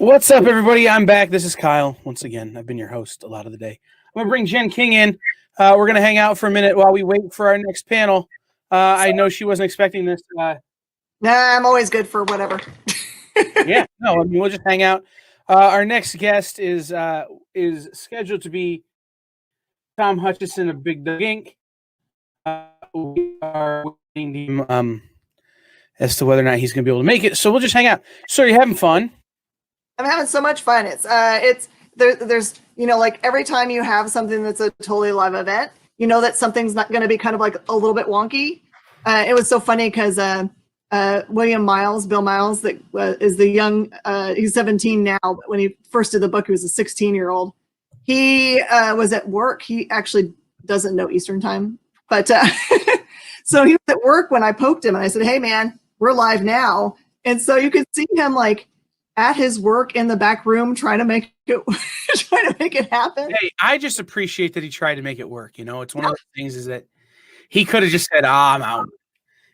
What's up, everybody? I'm back. This is Kyle. Once again, I've been your host a lot of the day. I'm going to bring Jen King in. We're going to hang out for a minute while we wait for our next panel. I know she wasn't expecting this. Nah, I'm always good for whatever. Yeah, no, I mean, we'll just hang out. Our next guest is scheduled to be Tom Hutchison of Big Dog Inc. We are waiting as to whether or not he's going to be able to make it. So we'll just hang out. So you're having fun? I'm having so much fun. There's like every time you have something that's a totally live event, you know that something's not going to be kind of like a little bit wonky. It was so funny because Bill Miles, that is the young, he's 17 now, but when he first did the book, he was a 16-year-old. He was at work. He actually doesn't know Eastern time, but so he was at work when I poked him and I said, "Hey man, we're live now." And so you could see him like at his work in the back room trying to make it happen. Hey, I just appreciate that he tried to make it work. It's one of those things is that he could have just said, I'm out.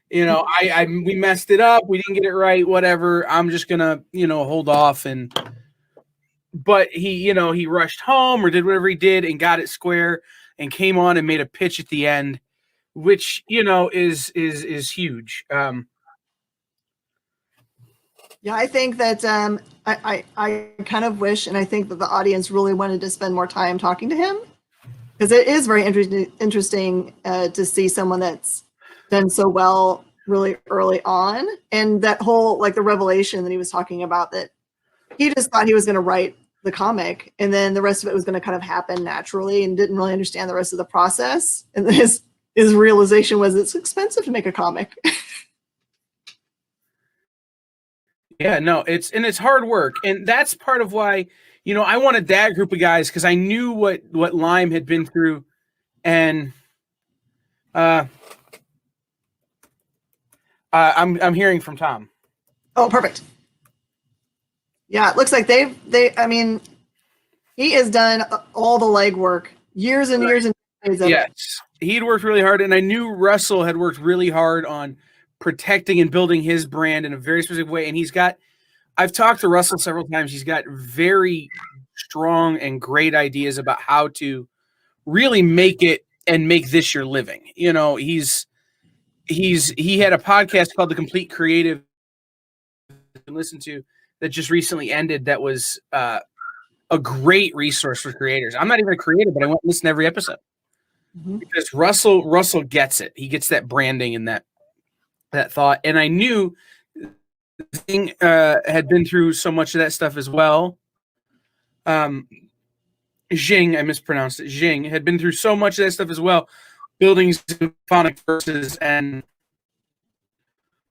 We messed it up. We didn't get it right. Whatever. I'm just going to, hold off. But he rushed home or did whatever he did and got it square and came on and made a pitch at the end, which, is huge. Yeah, I think that I kind of wish, and I think that the audience really wanted to spend more time talking to him, because it is very interesting to see someone that's done so well really early on, and that whole like the revelation that he was talking about, that he just thought he was going to write the comic, and then the rest of it was going to kind of happen naturally, and didn't really understand the rest of the process. And his realization was it's expensive to make a comic. Yeah, no, it's hard work. And that's part of why, I wanted that group of guys because I knew what Lime had been through. And I'm hearing from Tom. Oh, perfect. Yeah, it looks like he has done all the legwork, years and years and years. Yes, he'd worked really hard. And I knew Russell had worked really hard on protecting and building his brand in a very specific way. And I've talked to Russell several times. He's got very strong and great ideas about how to really make it and make this your living. He had a podcast called The Complete Creative you can listen to that just recently ended. That was a great resource for creators. I'm not even a creator, but I went and listen to every episode because Russell gets it. He gets that branding and that thought. And I knew Zing had been through so much of that stuff as well. Jing, I mispronounced it. Jing had been through so much of that stuff as well, building symphonic verses and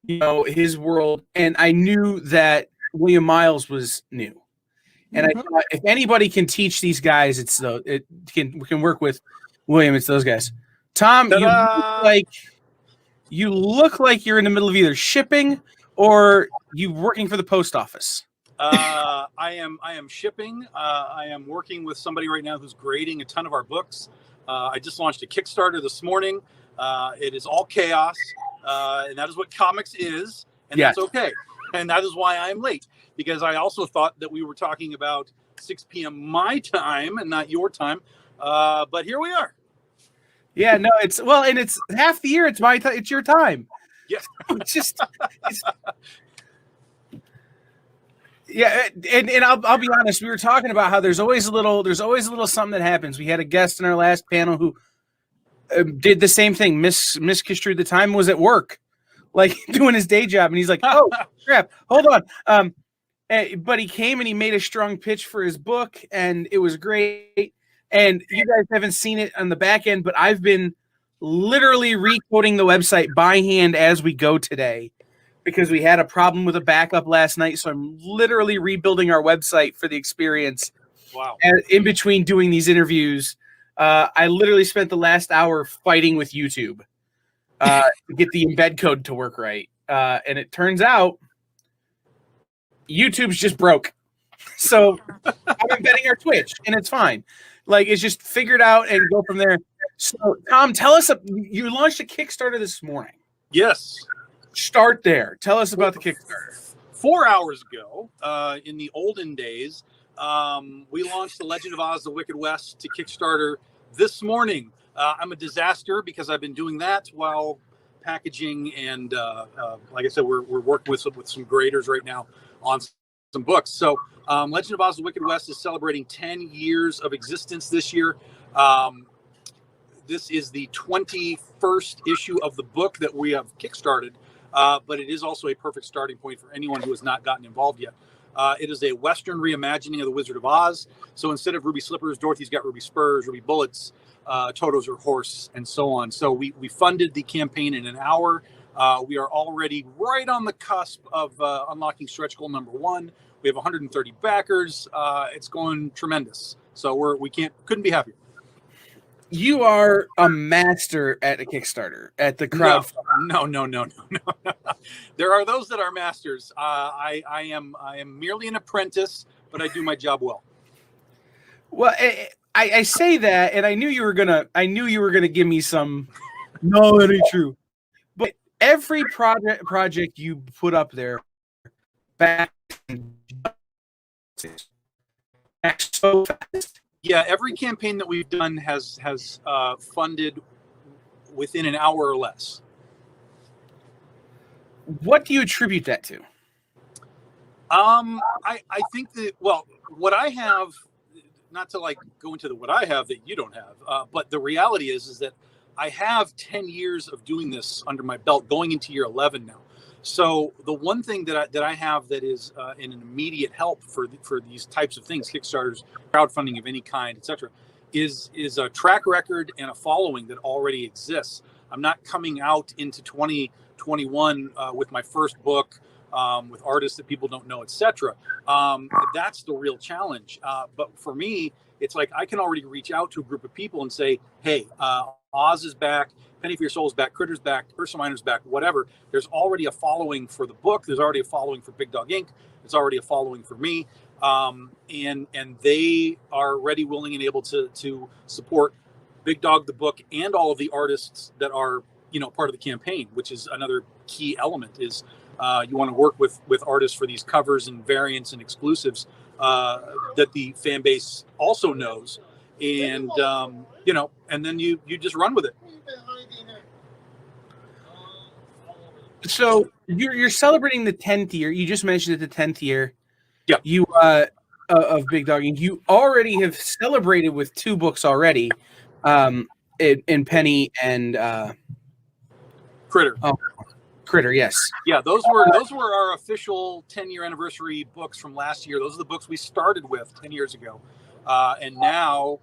his world. And I knew that William Miles was new. And I thought if anybody can teach these guys, we can work with William. It's those guys. Tom, you look like you're in the middle of either shipping or you working for the post office. I am shipping. I am working with somebody right now who's grading a ton of our books. I just launched a Kickstarter this morning. It is all chaos, and that is what comics is, and that's okay. And that is why I'm late, because I also thought that we were talking about 6 p.m. my time and not your time. But here we are. Yeah, no, it's half the year. It's my time. It's your time. Yes. Yeah, and I'll be honest. We were talking about how there's always a little something that happens. We had a guest in our last panel who did the same thing, misconstrued the time, was at work, like doing his day job, and he's like, "Oh crap, hold on." But he came and he made a strong pitch for his book, and it was great. And you guys haven't seen it on the back end, but I've been literally recoding the website by hand as we go today, because we had a problem with a backup last night. So I'm literally rebuilding our website for the experience. Wow. And in between doing these interviews, I literally spent the last hour fighting with YouTube to get the embed code to work right. And it turns out YouTube's just broke. So I'm embedding our Twitch, and it's fine. Like, it's just figured out and go from there. So, Tom, tell us, you launched a Kickstarter this morning. Yes. Start there. Tell us about the Kickstarter. 4 hours ago, in the olden days, we launched The Legend of Oz: The Wicked West to Kickstarter this morning. I'm a disaster because I've been doing that while packaging, and like I said, we're working with some graders right now on some books. So Legend of Oz: The Wicked West is celebrating 10 years of existence this year. This is the 21st issue of the book that we have kickstarted, but it is also a perfect starting point for anyone who has not gotten involved yet. It is a Western reimagining of The Wizard of Oz. So instead of ruby slippers, Dorothy's got ruby spurs, ruby bullets, Toto's her horse, and so on. So we funded the campaign in an hour. We are already right on the cusp of unlocking stretch goal number 1. We have 130 backers. It's going tremendous. So we couldn't be happier. You are a master at a Kickstarter, at the crowd. No. There are those that are masters. I am merely an apprentice, but I do my job well. Well, I say that, and I knew you were gonna give me some. No, that ain't true. But every project you put up there, back so fast. Yeah, every campaign that we've done has funded within an hour or less. What do you attribute that to? I think that, well, what I have, not to like go into what I have that you don't have, but the reality is that I have 10 years of doing this under my belt, going into year 11 now. So the one thing that I have that is an immediate help for these types of things, Kickstarters, crowdfunding of any kind, etc., is a track record and a following that already exists. I'm not coming out into 2021 with my first book, with artists that people don't know, etc. That's the real challenge. But for me, it's like I can already reach out to a group of people and say, hey, Oz is back, Penny for Your Soul is back, Critter's back, Ursa Minor's back, whatever. There's already a following for the book. There's already a following for Big Dog Inc. There's already a following for me. And they are ready, willing, and able to support Big Dog, the book, and all of the artists that are, part of the campaign, which is another key element is you want to work with artists for these covers and variants and exclusives that the fan base also knows. And, and then you just run with it. So you're celebrating the 10th year. You just mentioned it, the 10th year. Yeah. You of Big Dog. You already have celebrated with 2 books already, in Penny and Critter. Critter, yes. Yeah, those were our official 10-year anniversary books from last year. Those are the books we started with 10 years ago. And now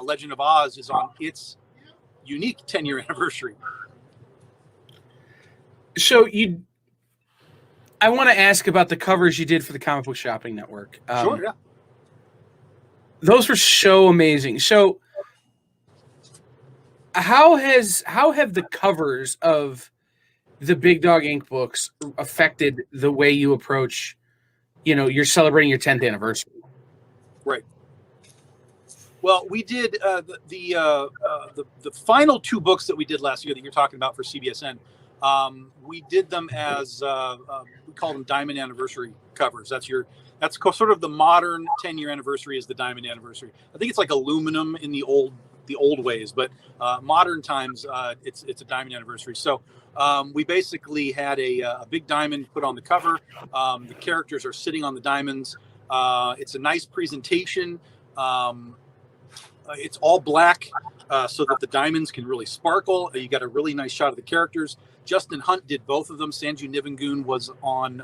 Legend of Oz is on its unique 10-year anniversary. So I want to ask about the covers you did for the Comic Book Shopping Network. Sure, yeah. Those were so amazing. So how have the covers of the Big Dog Inc. books affected the way you approach, you're celebrating your 10th anniversary? Right. Well, we did the final 2 books that we did last year that you're talking about for CBSN. We did them as we call them Diamond Anniversary covers. That's sort of the modern 10-year anniversary is the Diamond Anniversary. I think it's like aluminum in the old ways, but modern times it's a Diamond Anniversary. So we basically had a big diamond put on the cover. The characters are sitting on the diamonds. It's a nice presentation. It's all black so that the diamonds can really sparkle. You got a really nice shot of the characters. Justin Hunt did both of them. Sanju Nivengoon was on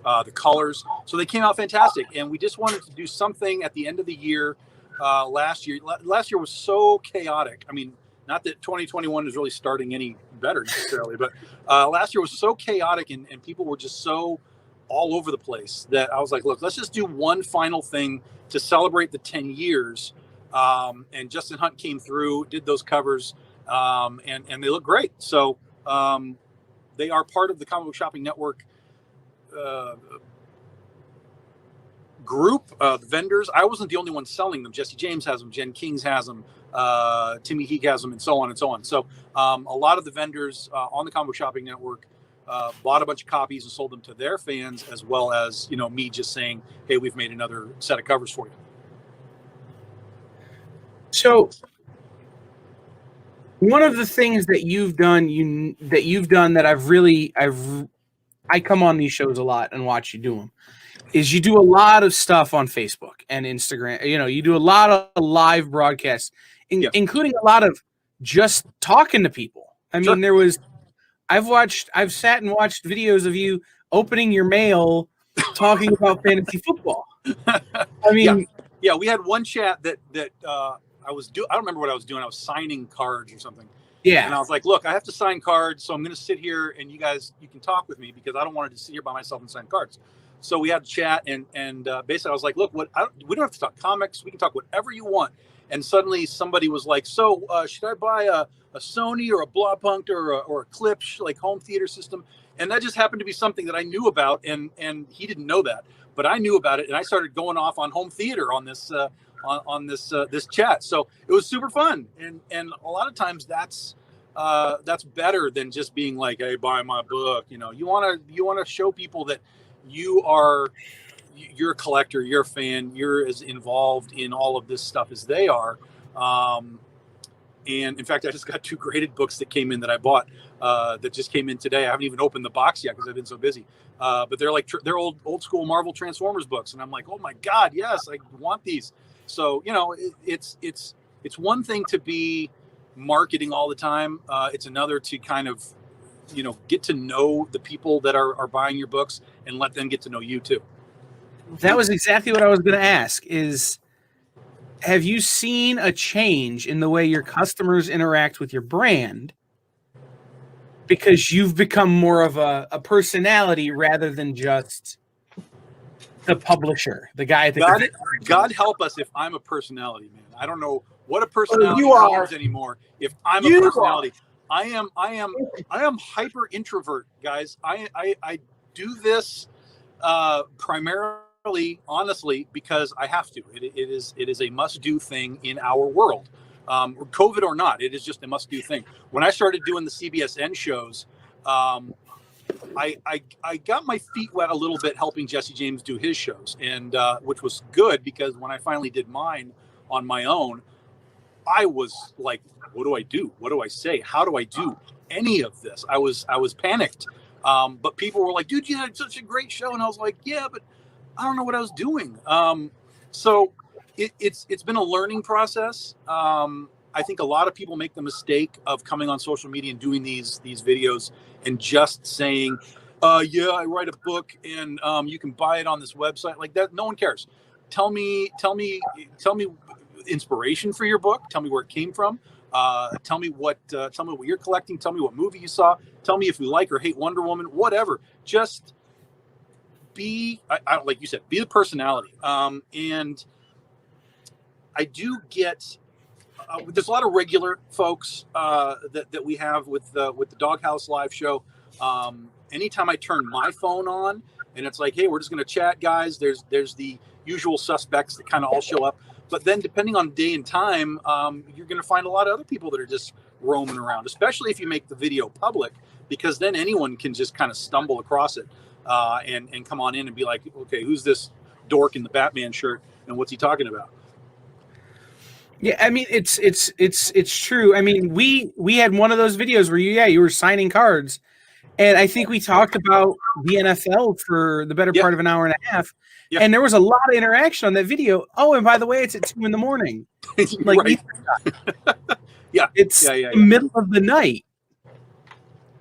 the colors. So they came out fantastic. And we just wanted to do something at the end of the year. Last year was so chaotic. I mean, not that 2021 is really starting any better necessarily, but last year was so chaotic and people were just so all over the place that I was like, look, let's just do one final thing to celebrate the 10 years. And Justin Hunt came through, did those covers, and they look great. So they are part of the Comic Book Shopping Network group of vendors. I wasn't the only one selling them. Jesse James has them, Jen Kings has them, Timmy Heek has them, and so on and so on. So a lot of the vendors on the Comic Book Shopping Network bought a bunch of copies and sold them to their fans, as well as, you know, me just saying, hey, we've made another set of covers for you. So one of the things that you've done, that I come on these shows a lot and watch you do them, is you do a lot of stuff on Facebook and Instagram. You know, you do a lot of live broadcasts, including a lot of just talking to people. I mean, I've sat and watched videos of you opening your mail, talking about fantasy football. I mean, yeah, we had one chat that I don't remember what I was doing. I was signing cards or something. Yeah. And I was like, look, I have to sign cards, so I'm going to sit here and you can talk with me because I don't want to sit here by myself and sign cards. So we had a chat and basically I was like, look, we don't have to talk comics. We can talk whatever you want. And suddenly somebody was like, so should I buy a Sony or a Blaupunkt or a Klipsch, like home theater system? And that just happened to be something that I knew about, and he didn't know that, but I knew about it, and I started going off on home theater on this this chat. So it was super fun, and a lot of times that's better than just being like, hey, buy my book. You know, you want to show people that you're a collector, you're a fan, you're as involved in all of this stuff as they are. And in fact, I just got 2 graded books that came in that I bought that just came in today. I haven't even opened the box yet because I've been so busy. But they're old school Marvel Transformers books, and I'm like, oh my God, yes, I want these. So, you know, it's one thing to be marketing all the time. It's another to kind of, you know, get to know the people that are buying your books and let them get to know you too. That was exactly what I was going to ask is, have you seen a change in the way your customers interact with your brand because you've become more of a personality rather than just the publisher, the guy at the God help us if I'm a personality, man. I don't know what a personality means anymore. If I'm a personality, I am hyper introvert, guys. I do this primarily, honestly, because I have to. It is a must do thing in our world, COVID or not. It is just a must do thing. When I started doing the CBSN shows, I got my feet wet a little bit helping Jesse James do his shows, and which was good because when I finally did mine on my own, I was like, what do I do? What do I say? How do I do any of this? I was panicked. But people were like, dude, you had such a great show. And I was like, yeah, but I don't know what I was doing. So it's been a learning process. I think a lot of people make the mistake of coming on social media and doing these videos and just saying, yeah, I write a book and you can buy it on this website like that. No one cares. Tell me inspiration for your book. Tell me where it came from. Tell me what you're collecting. Tell me what movie you saw. Tell me if you like or hate Wonder Woman, whatever. Just be, like you said, be the personality. And I do get, there's a lot of regular folks that we have with the Doghouse Live show. Anytime I turn my phone on and it's like, hey, we're just going to chat, guys, there's the usual suspects that kind of all show up. But then depending on day and time, you're going to find a lot of other people that are just roaming around, especially if you make the video public, because then anyone can just kind of stumble across it and come on in and be like, okay, who's this dork in the Batman shirt and what's he talking about? Yeah, I mean, it's true. I mean, we had one of those videos where you were signing cards, and I think we talked about the NFL for the better part of an hour and a half. Yeah. And there was a lot of interaction on that video. Oh, and by the way, it's at 2 a.m. Like, it's the middle of the night.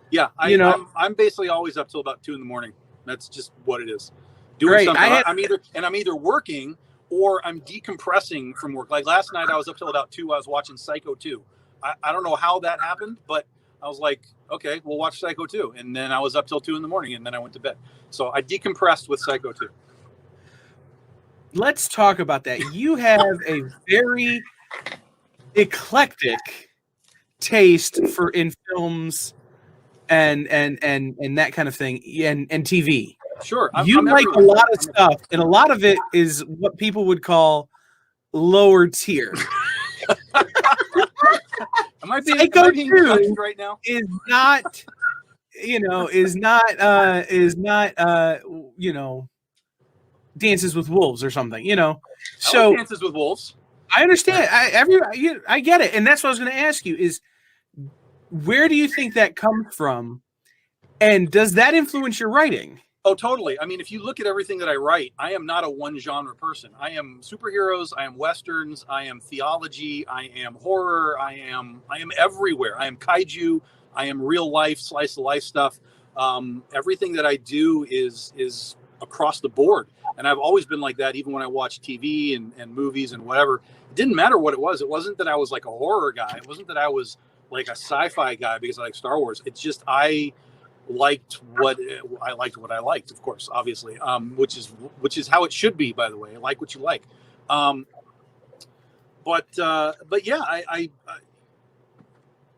Yeah, I'm basically always up till about 2 a.m. That's just what it is. Doing something. I'm either working or I'm decompressing from work. Like last night, I was up till about 2. I was watching Psycho 2. I don't know how that happened, but I was like, okay, we'll watch Psycho 2. And then I was up till 2 a.m. and then I went to bed. So I decompressed with Psycho 2. Let's talk about that. You have a very eclectic taste in films and that kind of thing and TV. Sure. I'm like a lot of stuff, and a lot of it is what people would call lower tier. Am I being judged right now? Is not is not Dances with Wolves or something. I So like Dances with Wolves. I understand. I get it, and that's what I was going to ask you: is where do you think that comes from, and does that influence your writing? Oh, totally. I mean, if you look at everything that I write, I am not a one genre person. I am superheroes, I am westerns, I am theology, I am horror, I am everywhere. I am kaiju, I am real life, slice of life stuff. Everything that I do is across the board. And I've always been like that, even when I watch TV and movies and whatever. It didn't matter what it was. It wasn't that I was like a horror guy. It wasn't that I was like a sci-fi guy because I like Star Wars. It's just I liked what I liked, of course, obviously, which is how it should be, by the way. Like what you like. But yeah, I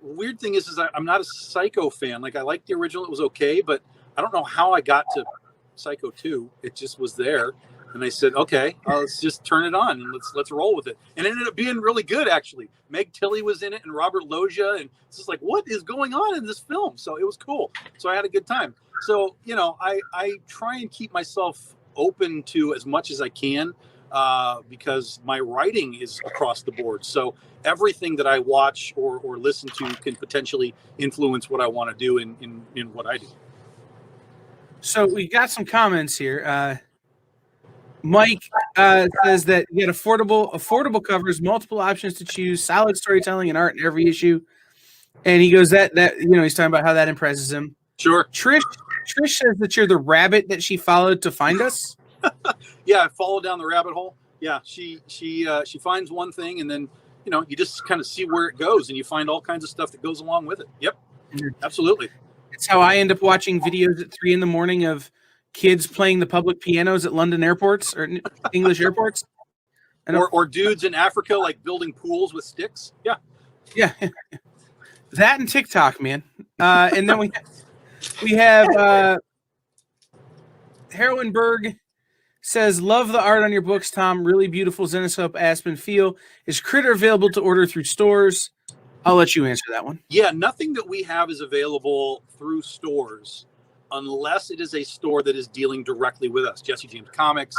weird thing is I'm not a Psycho fan. Like I liked the original, it was okay, but I don't know how I got to Psycho 2. It just was there. And I said, okay, let's just turn it on and let's roll with it. And it ended up being really good, actually. Meg Tilly was in it and Robert Loggia, and it's just like, what is going on in this film? So it was cool. So I had a good time. So I try and keep myself open to as much as I can because my writing is across the board. So everything that I watch or listen to can potentially influence what I want to do in what I do. So we got some comments here. Mike says that you get affordable covers, multiple options to choose, solid storytelling and art in every issue. And he goes that he's talking about how that impresses him. Sure. Trish says that you're the rabbit that she followed to find us. Yeah, I followed down the rabbit hole. Yeah, she finds one thing and then you just kind of see where it goes and you find all kinds of stuff that goes along with it. Yep. Absolutely. It's how I end up watching videos at 3 a.m. of kids playing the public pianos at London airports or English airports. Or dudes in Africa like building pools with sticks. Yeah. Yeah. That and TikTok, man. And then we have Heroinberg says, love the art on your books, Tom. Really beautiful Zenoscope Aspen feel. Is Critter available to order through stores? I'll let you answer that one. Yeah, nothing that we have is available through stores unless it is a store that is dealing directly with us. Jesse James Comics,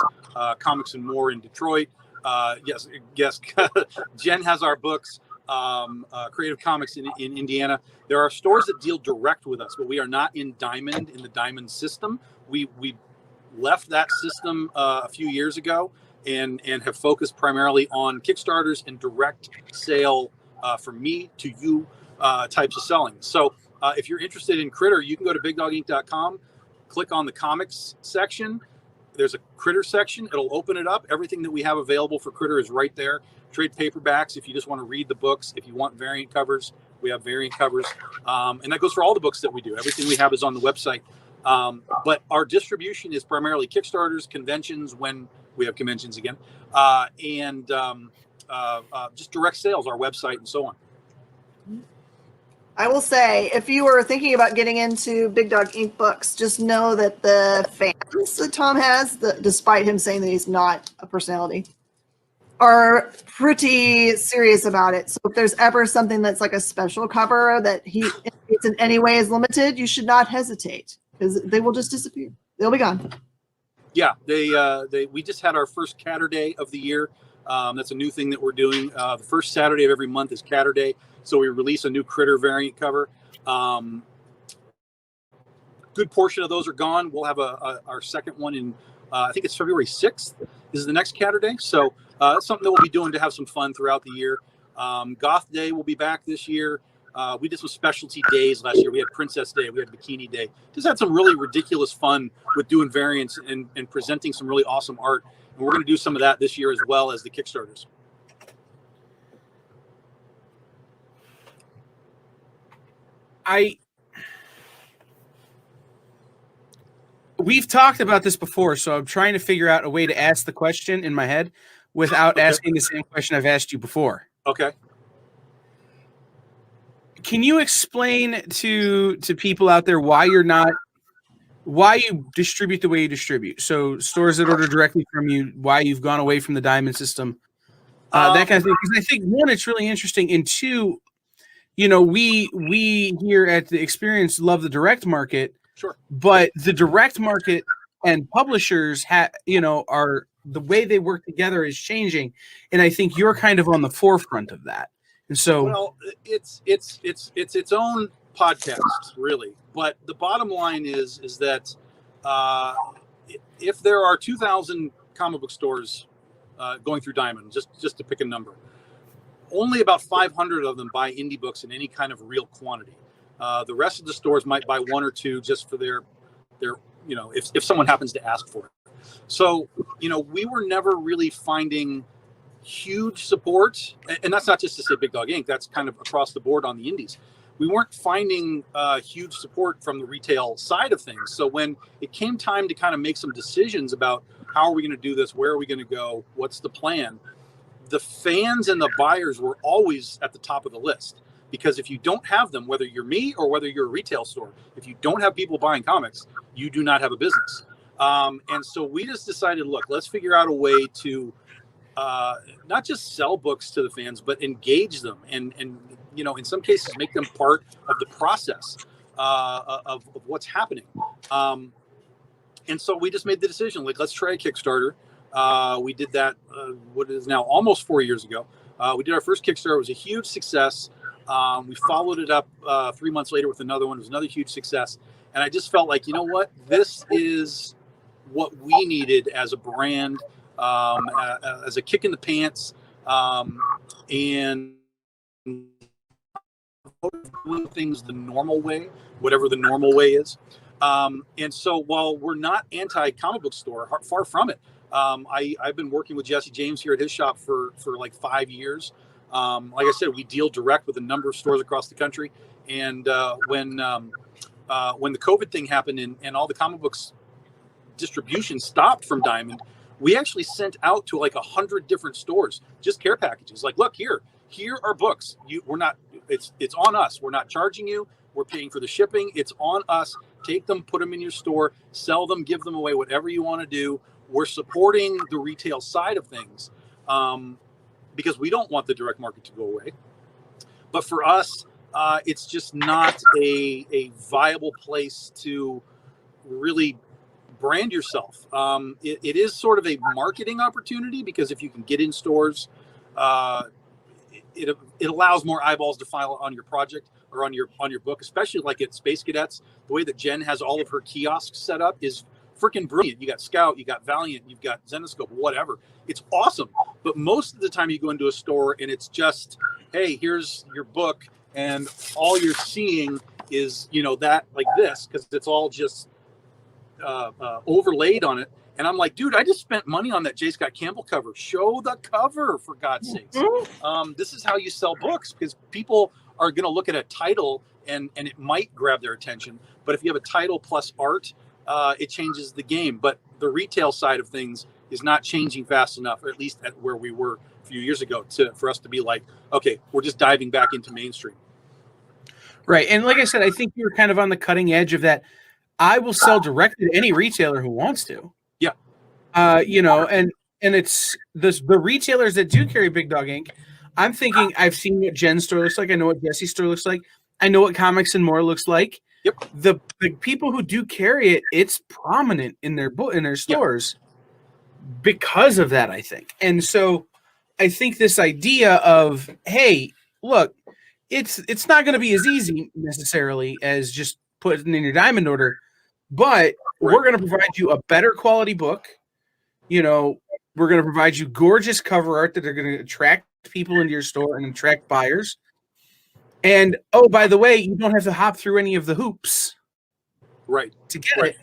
Comics and More in Detroit. Yes, Jen has our books. Creative Comics in Indiana. There are stores that deal direct with us, but we are not in the Diamond system. We left that system a few years ago and have focused primarily on Kickstarters and direct sale from me to you types of selling. So if you're interested in Critter, you can go to bigdoginc.com, click on the comics section. There's a Critter section. It'll open it up. Everything that we have available for Critter is right there. Trade paperbacks if you just want to read the books. If you want variant covers, we have variant covers. And that goes for all the books that we do. Everything we have is on the website. But our distribution is primarily Kickstarters, conventions when we have conventions again, and just direct sales, our website, and so on. I will say, if you were thinking about getting into Big Dog Ink books, just know that the fans that Tom has, despite him saying that he's not a personality, are pretty serious about it. So if there's ever something that's like a special cover that it's in any way is limited, you should not hesitate because they will just disappear. They'll be gone. Yeah, we just had our first Catter Day of the year. That's a new thing that we're doing. The first Saturday of every month is Catter Day. So we release a new Critter variant cover. Good portion of those are gone. We'll have our second one in, I think it's February 6th is the next Catter Day. So that's something that we'll be doing to have some fun throughout the year. Goth Day will be back this year. We did some specialty days last year. We had Princess Day. We had Bikini Day. Just had some really ridiculous fun with doing variants and presenting some really awesome art. And we're going to do some of that this year as well as the Kickstarters. We've talked about this before, so I'm trying to figure out a way to ask the question in my head without asking the same question I've asked you before. Okay. Can you explain to people out there why you distribute the way you distribute? So stores that order directly from you, why you've gone away from the Diamond system, that kind of thing. Because I think, one, it's really interesting, and two, we here at the Experience love the direct market, Sure. but the direct market and publishers are the way they work together is changing, and I think you're kind of on the forefront of that. And so, Well, it's its own podcast, really. But the bottom line is that uh, if there are 2,000 comic book stores going through Diamond, just to pick a number, only about 500 of them buy indie books in any kind of real quantity. The rest of the stores might buy one or two just for their if someone happens to ask for it. So we were never really finding huge support, and that's not just to say Big Dog Inc. That's kind of across the board on the indies. We weren't finding huge support from the retail side of things. So when it came time to kind of make some decisions about how are we going to do this, where are we going to go, what's the plan, the fans and the buyers were always at the top of the list. Because if you don't have them, whether you're me or whether you're a retail store, if you don't have people buying comics, you do not have a business. And so we just decided, look, let's figure out a way to not just sell books to the fans, but engage them and in some cases make them part of the process of what's happening. And so we just made the decision, like, let's try a Kickstarter. We did that what is now almost 4 years ago. We did our first Kickstarter. It was a huge success. We followed it up 3 months later with another one. It was another huge success. And I just felt like, you know what, this is what we needed as a brand, as a kick in the pants, and doing things the normal way, whatever the normal way is. And so while we're not anti-comic book store, far from it, I've been working with Jesse James here at his shop for like 5 years. Like I said, we deal direct with a number of stores across the country. And when the COVID thing happened and all the comic books distribution stopped from Diamond, we actually sent out to like 100 different stores just care packages. Like, look, here are books. It's on us. We're not charging you. We're paying for the shipping. It's on us. Take them, put them in your store, sell them, give them away, whatever you want to do. We're supporting the retail side of things because we don't want the direct market to go away. But for us, it's just not a viable place to really brand yourself. It is sort of a marketing opportunity because if you can get in stores, it allows more eyeballs to file on your project or on your book, especially like at Space Cadets. The way that Jen has all of her kiosks set up is freaking brilliant. You got Scout, you got Valiant, you've got Zenoscope, whatever. It's awesome. But most of the time you go into a store and it's just, hey, here's your book, and all you're seeing is that like this, because it's all just overlaid on it. And I'm like, dude, I just spent money on that J. Scott Campbell cover. Show the cover, for God's sakes. This is how you sell books, because people are going to look at a title and it might grab their attention. But if you have a title plus art, it changes the game. But the retail side of things is not changing fast enough, or at least at where we were a few years ago, for us to be like, okay, we're just diving back into mainstream. Right. And like I said, I think you're kind of on the cutting edge of that. I will sell directly to any retailer who wants to. Yeah. And it's the retailers that do carry Big Dog Inc. I'm thinking I've seen what Jen's store looks like. I know what Jesse's store looks like. I know what Comics and More looks like. Yep. The people who do carry it, it's prominent in their stores because of that, I think. And so I think this idea of, hey, look, it's not going to be as easy necessarily as just putting in your Diamond order, but we're going to provide you a better quality book. We're going to provide you gorgeous cover art that are going to attract people into your store and attract buyers. And, oh, by the way, you don't have to hop through any of the hoops to get it.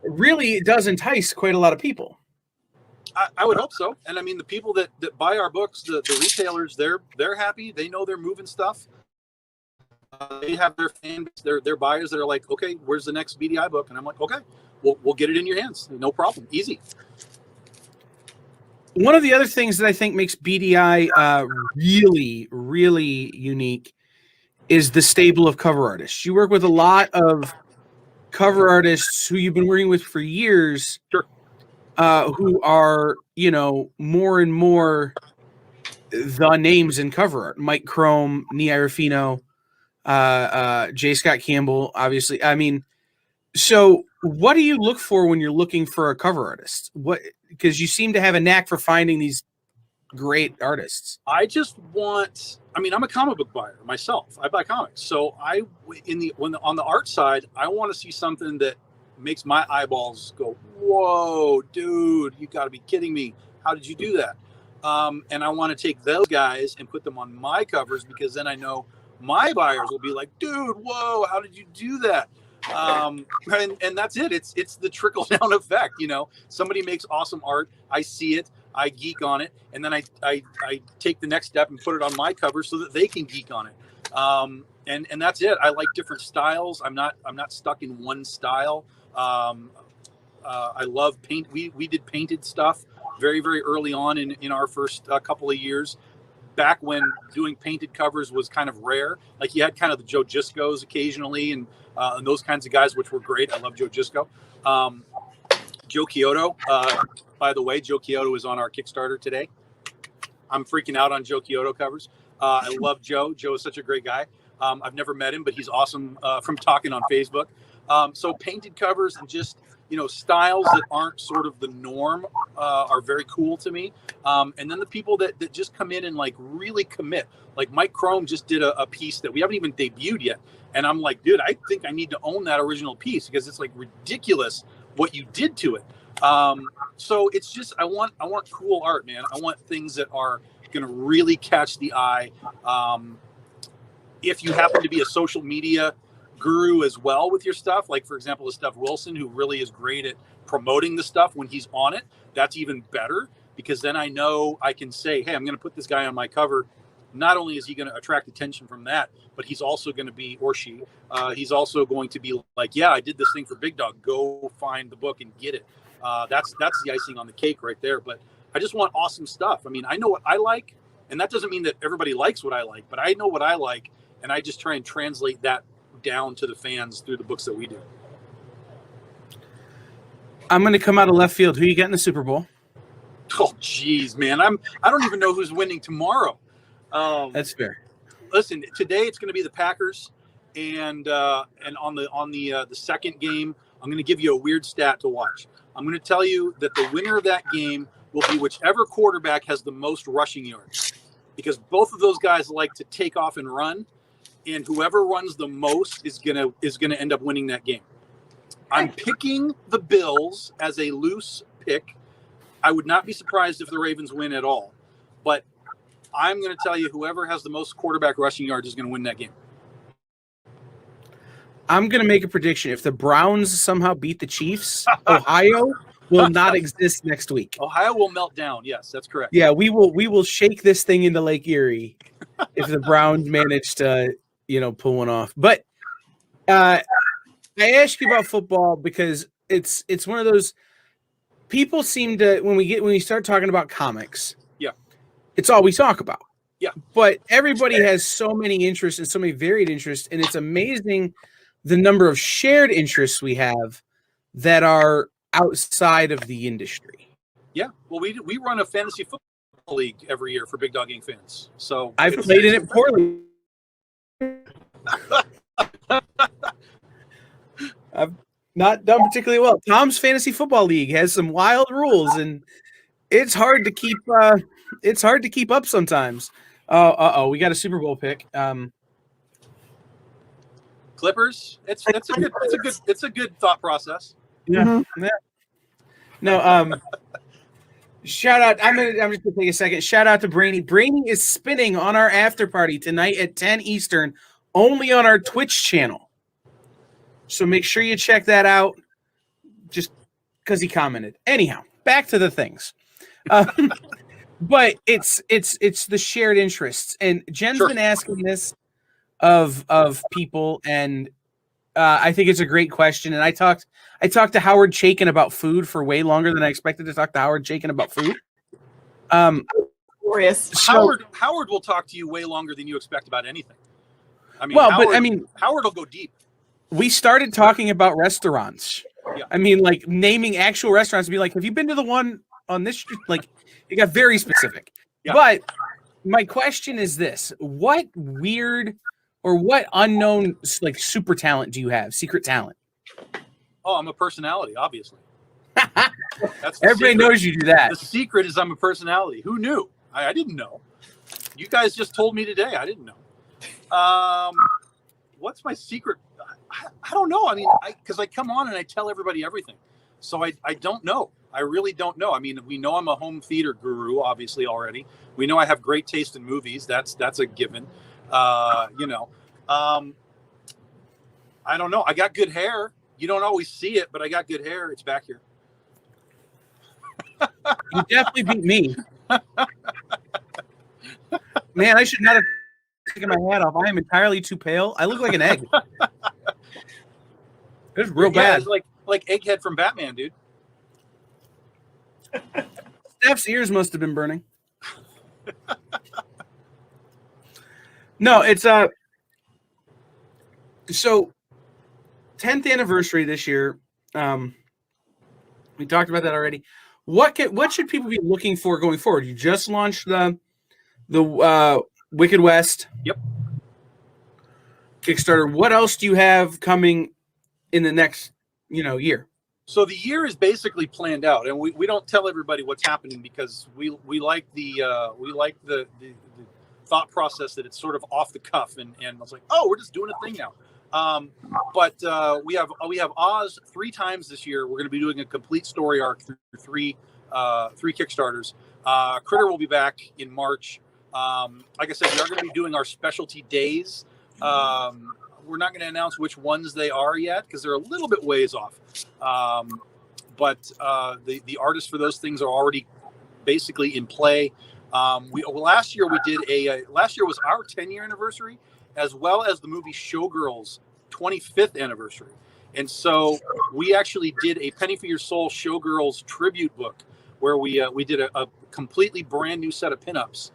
Really, it does entice quite a lot of people. I would hope so. And I mean, the people that buy our books, the retailers, they're happy. They know they're moving stuff. They have their fans, their buyers that are like, okay, where's the next BDI book? And I'm like, okay, we'll get it in your hands. No problem. Easy. One of the other things that I think makes BDI really, really unique is the stable of cover artists. You work with a lot of cover artists who you've been working with for years. Sure. Who are, more and more the names in cover art. Mike Crome, Nia Rufino, J. Scott Campbell, obviously. I mean, so what do you look for when you're looking for a cover artist? Because you seem to have a knack for finding these great artists. I just want. I mean, I'm a comic book buyer myself. I buy comics, so on the art side, I want to see something that makes my eyeballs go, "Whoa, dude! You got to be kidding me! How did you do that?" And I want to take those guys and put them on my covers, because then I know my buyers will be like, "Dude, whoa! How did you do that?" And that's it. It's the trickle down effect. Somebody makes awesome art. I see it. I geek on it, and then I take the next step and put it on my cover so that they can geek on it. And that's it. I like different styles. I'm not stuck in one style. I love paint. We did painted stuff very, very early on in our first couple of years, back when doing painted covers was kind of rare. Like, you had kind of the Joe Giscos occasionally, and those kinds of guys, which were great. I love Joe Gisco. Joe Chiodo, by the way, Joe Chiodo is on our Kickstarter today. I'm freaking out on Joe Chiodo covers. I love Joe. Joe is such a great guy. I've never met him, but he's awesome from talking on Facebook. So painted covers and just, styles that aren't sort of the norm are very cool to me. And then the people that just come in and like really commit. Like Mike Crome just did a piece that we haven't even debuted yet. And I'm like, dude, I think I need to own that original piece, because it's like ridiculous what you did to it. So it's just, I want cool art, man. I want things that are going to really catch the eye. If you happen to be a social media guru as well with your stuff, like for example, the Steph Wilson, who really is great at promoting the stuff when he's on it, that's even better, because then I know I can say, hey, I'm going to put this guy on my cover. Not only is he going to attract attention from that, but he's also going to be, or she, he's also going to be like, yeah, I did this thing for Big Dog. Go find the book and get it. That's the icing on the cake right there. But I just want awesome stuff. I mean, I know what I like, and that doesn't mean that everybody likes what I like, but I know what I like, and I just try and translate that down to the fans through the books that we do. I'm going to come out of left field. Who you got in the Super Bowl? Oh, geez, man. I don't even know who's winning tomorrow. That's fair. Listen, today it's going to be the Packers, and on the second game, I'm going to give you a weird stat to watch. I'm going to tell you that the winner of that game will be whichever quarterback has the most rushing yards, because both of those guys like to take off and run, and whoever runs the most is gonna end up winning that game. I'm picking the Bills as a loose pick. I would not be surprised if the Ravens win at all, but I'm going to tell you whoever has the most quarterback rushing yards is going to win that game. I'm going to make a prediction. If the Browns somehow beat the Chiefs, Ohio will not exist next week. Ohio will melt down. Yes, that's correct. Yeah, we will shake this thing into Lake Erie if the Browns manage to, pull one off. But I ask you about football because it's one of those people seem to, when we start talking about comics, it's all we talk about. Yeah. But everybody has so many interests and so many varied interests, and it's amazing the number of shared interests we have that are outside of the industry. Yeah. Well, we run a fantasy football league every year for Big Dog Gang fans. So I've played in it poorly. I've not done particularly well. Tom's fantasy football league has some wild rules, and it's hard to keep. It's hard to keep up sometimes. We got a Super Bowl pick. Clippers. It's a good thought process. Yeah. Mm-hmm. Yeah. No. Shout out. I'm just gonna take a second. Shout out to Brainy. Brainy is spinning on our after party tonight at 10 Eastern, only on our Twitch channel. So make sure you check that out. Just because he commented. Anyhow, back to the things. But it's the shared interests, and Jen's been asking this of people, and I think it's a great question. And I talked to Howard Chaykin about food for way longer than I expected to talk to Howard Chaykin about food. Glorious. Howard will talk to you way longer than you expect about anything. I mean, Howard will go deep. We started talking about restaurants. Yeah. I mean, like naming actual restaurants. Be like, have you been to the one on this street? Like, it got very specific. Yeah. But my question is this: what weird or what unknown like super talent do you have? Secret talent. Oh, I'm a personality, obviously. That's the Everybody secret. knows you do that. The secret is I'm a personality. Who knew? I didn't know. You guys just told me today. I didn't know. What's my secret? I don't know. I mean, because I come on and I tell everybody everything. So I don't know. I really don't know. I mean, we know I'm a home theater guru, obviously, already. We know I have great taste in movies. That's a given. You know, I don't know. I got good hair. You don't always see it, but I got good hair. It's back here. You definitely beat me. Man, I should not have taken my hat off. I am entirely too pale. I look like an egg. It's real bad. It's like Egghead from Batman, dude. Steph's ears must have been burning. No, it's so 10th anniversary this year. We talked about that already. What should people be looking for going forward? You just launched the Wicked West. Yep. Kickstarter. What else do you have coming in the next, year? So the year is basically planned out, and we don't tell everybody what's happening because we like the thought process that it's sort of off the cuff, and I was like, oh, we're just doing a thing now. But we have Oz 3 times this year. We're going to be doing a complete story arc through three Kickstarters. Critter will be back in March. Like I said, we are going to be doing our specialty days. We're not going to announce which ones they are yet because they're a little bit ways off. But the artists for those things are already basically in play. Last year was our 10-year anniversary, as well as the movie Showgirls 25th anniversary. And so we actually did a Penny for Your Soul Showgirls tribute book where we did a completely brand new set of pinups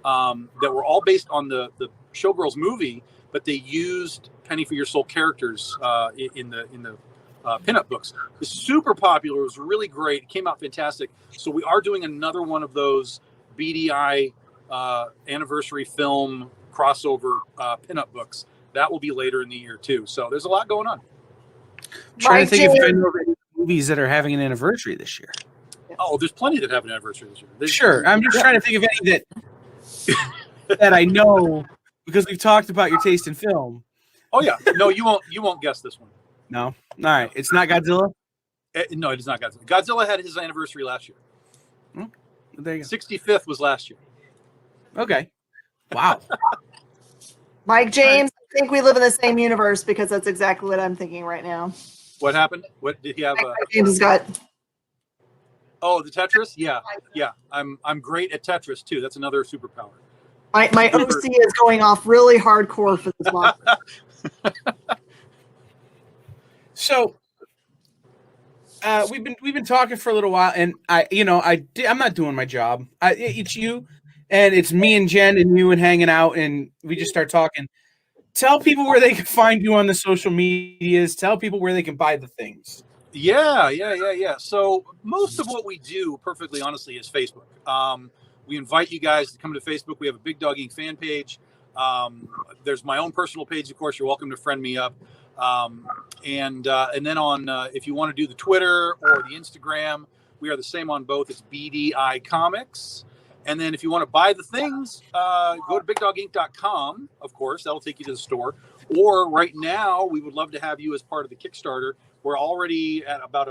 that were all based on the Showgirls movie, but they used Penny for Your Soul characters in the pinup books. It was super popular. It was really great. It came out fantastic. So we are doing another one of those BDI anniversary film crossover pinup books. That will be later in the year too. So there's a lot going on. Trying to think if I know of any movies that are having an anniversary this year. Oh, there's plenty that have an anniversary this year. Sure. I'm just trying to think of any that I know because we've talked about your taste in film. Oh yeah. No, you won't guess this one. No. All right. It's not Godzilla? No, it is not Godzilla. Godzilla had his anniversary last year. Oh, there you go. 65th was last year. Okay. Wow. Mike James, I think we live in the same universe because that's exactly what I'm thinking right now. What happened? What did he have? Mike James has got. Oh, the Tetris? Yeah. I'm great at Tetris too. That's another superpower. My OC is going off really hardcore for this month. So we've been talking for a little while, and I'm not doing my job. It's you, and it's me and Jen and you and hanging out, and we just start talking. Tell people where they can find you on the social medias. Tell people where they can buy the things. Yeah. So most of what we do, perfectly honestly, is Facebook. We invite you guys to come to Facebook. We have a Big Dog Inc. fan page. There's my own personal page, of course. You're welcome to friend me up. And then on if you want to do the Twitter or the Instagram, we are the same on both. It's BDI Comics. And then if you want to buy the things, go to bigdoginc.com, of course. That'll take you to the store. Or right now, we would love to have you as part of the Kickstarter. We're already at about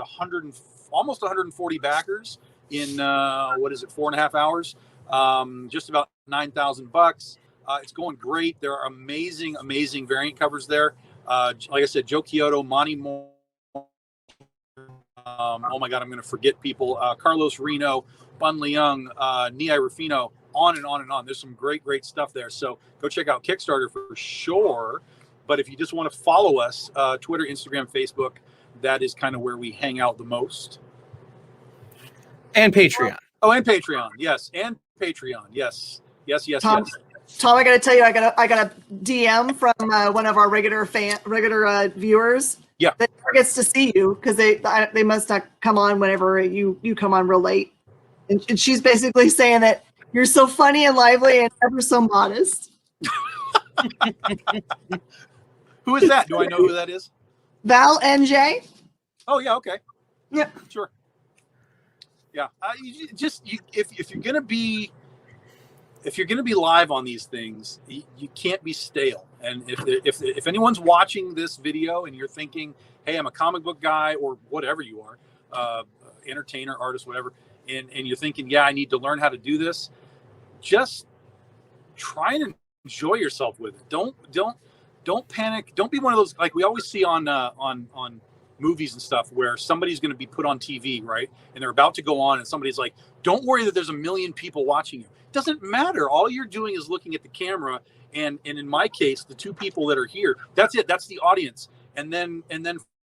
almost 140 backers in 4.5 hours. Just about $9,000. It's going great. There are amazing variant covers there. Like I said, Joe Kyoto, Monty Moore. Oh my God, I'm going to forget people. Carlos Reno, Bun Leung, Nia Rufino, on and on and on. There's some great stuff there. So go check out Kickstarter for sure. But if you just want to follow us, Twitter, Instagram, Facebook, that is kind of where we hang out the most. And Patreon. Oh, and Patreon. Yes. And Patreon. Yes. Tom, I got to tell you, I got a DM from one of our regular viewers. Yeah. That never gets to see you because they must not come on whenever you come on real late. And she's basically saying that you're so funny and lively and ever so modest. Who is that? Do I know who that is? Val NJ. Oh yeah, okay. Yep. Sure. Yeah. If you're gonna be live on these things, you can't be stale. And if anyone's watching this video and you're thinking, hey, I'm a comic book guy or whatever you are, entertainer, artist, whatever, and you're thinking, yeah, I need to learn how to do this, just try and enjoy yourself with it. Don't panic. Don't be one of those, like we always see on movies and stuff, where somebody's going to be put on TV, right? And they're about to go on, and somebody's like, don't worry that there's a million people watching you. It doesn't matter. All you're doing is looking at the camera. And in my case, the two people that are here, that's it. That's the audience. And then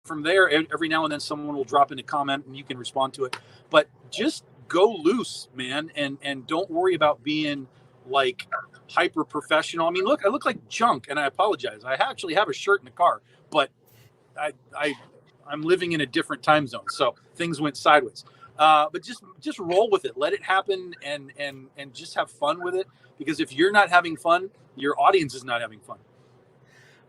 from there, every now and then someone will drop in a comment and you can respond to it. But just go loose, man. And don't worry about being like hyper professional. I mean, look, I look like junk, and I apologize. I actually have a shirt in the car, but I'm living in a different time zone, so things went sideways. But just roll with it, let it happen, and just have fun with it. Because if you're not having fun, your audience is not having fun.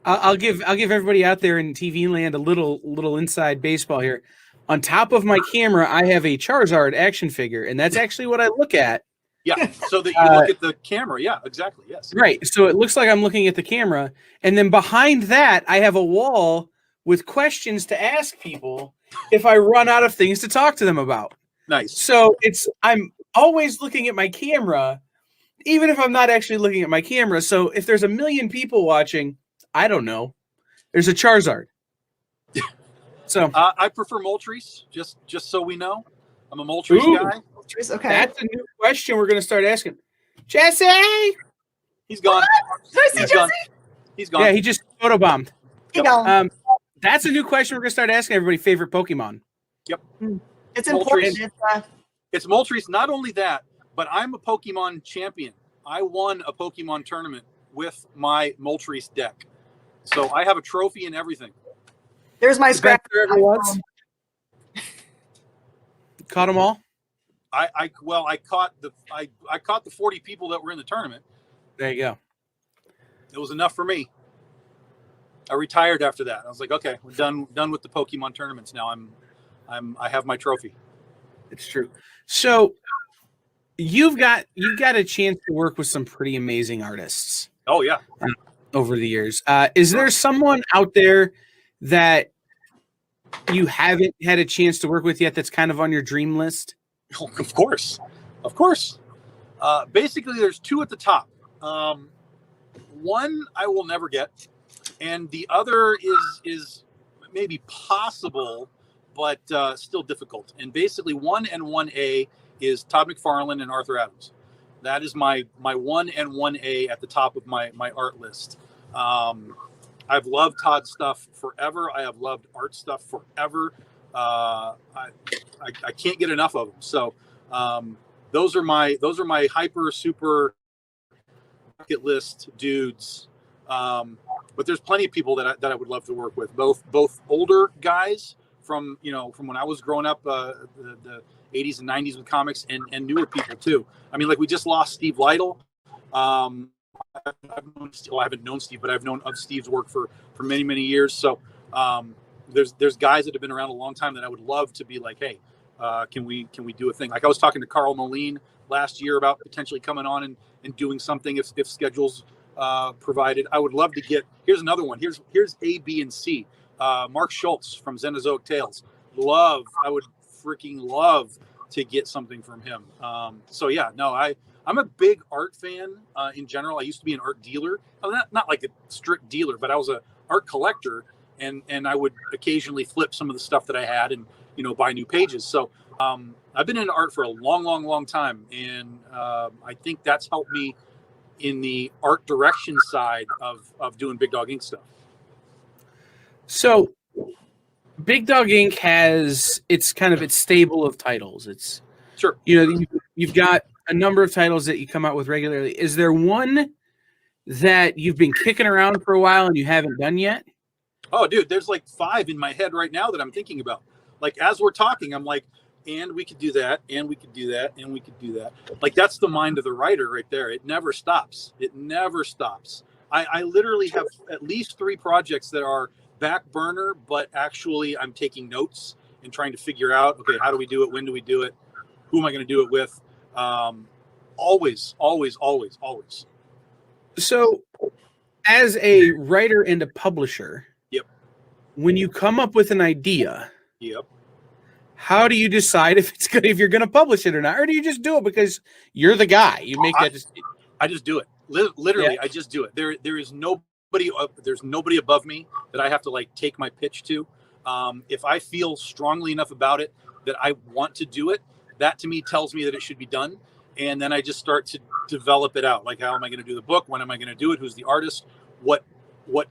I'll give everybody out there in TV land a little inside baseball here. On top of my camera, I have a Charizard action figure, and that's actually what I look at. Yeah, so that you look at the camera. Yeah, exactly. Yes. Right. So it looks like I'm looking at the camera, and then behind that, I have a wall with questions to ask people if I run out of things to talk to them about. Nice. So I'm always looking at my camera, even if I'm not actually looking at my camera. So if there's a million people watching, I don't know. There's a Charizard. So I prefer Moltres, just so we know. I'm a Moltres guy. Okay. That's a new question we're going to start asking. Jesse! He's gone. He's gone. He's gone. Yeah, he just photobombed. That's a new question we're going to start asking everybody. Favorite Pokemon? Yep. It's important. It's Moltres. Not only that, but I'm a Pokemon champion. I won a Pokemon tournament with my Moltres deck. So I have a trophy and everything. There's my scratch. Caught them all? I caught the 40 people that were in the tournament. There you go. It was enough for me. I retired after that. I was like, okay, we're done with the Pokemon tournaments now. I have my trophy. It's true. So you've got a chance to work with some pretty amazing artists. Oh yeah. Over the years. Is there someone out there that you haven't had a chance to work with yet that's kind of on your dream list? Oh, of course. Basically, there's two at the top. One I will never get, and the other is maybe possible, but still difficult. And basically, 1 and 1A is Todd McFarlane and Arthur Adams. That is my 1 and 1A at the top of my art list. I've loved Todd's stuff forever. I have loved art stuff forever. I can't get enough of them. So those are my hyper super bucket list dudes. But there's plenty of people that I would love to work with. Both older guys from when I was growing up, the 80s and 90s with comics, and newer people too. I mean, like we just lost Steve Lytle. I haven't known Steve, but I've known of Steve's work for many years. So there's guys that have been around a long time that I would love to be like, hey, can we do a thing? Like I was talking to Carl Moline last year about potentially coming on and doing something if schedules provided. I would love to get. Here's another one. Here's A, B, and C. Mark Schultz from Xenozoic Tales. I would freaking love to get something from him. So yeah, no, I'm a big art fan in general. I used to be an art dealer. Not like a strict dealer, but I was a art collector, and I would occasionally flip some of the stuff that I had and buy new pages. So I've been into art for a long time, and I think that's helped me in the art direction side of doing Big Dog Ink stuff. So Big Dog Ink has its stable of titles. It's sure. You've got a number of titles that you come out with regularly. Is there one that you've been kicking around for a while and you haven't done yet? Oh, dude, there's like 5 in my head right now that I'm thinking about. Like as we're talking, I'm like, and we could do that, and we could do that, and we could do that. Like that's the mind of the writer right there. It never stops. I literally have at least 3 projects that are back burner, but actually I'm taking notes and trying to figure out, okay, how do we do it? When do we do it? Who am I going to do it with? Always. So, as a writer and a publisher, Yep. when you come up with an idea, Yep. how do you decide if it's good, if you're going to publish it or not, or do you just do it because you're the guy? You make that. I just do it. Literally, Yeah. I just do it. There is nobody. There's nobody above me that I have to like take my pitch to. If I feel strongly enough about it that I want to do it, that to me tells me that it should be done. And then I just start to develop it out. Like, how am I going to do the book? When am I going to do it? Who's the artist? What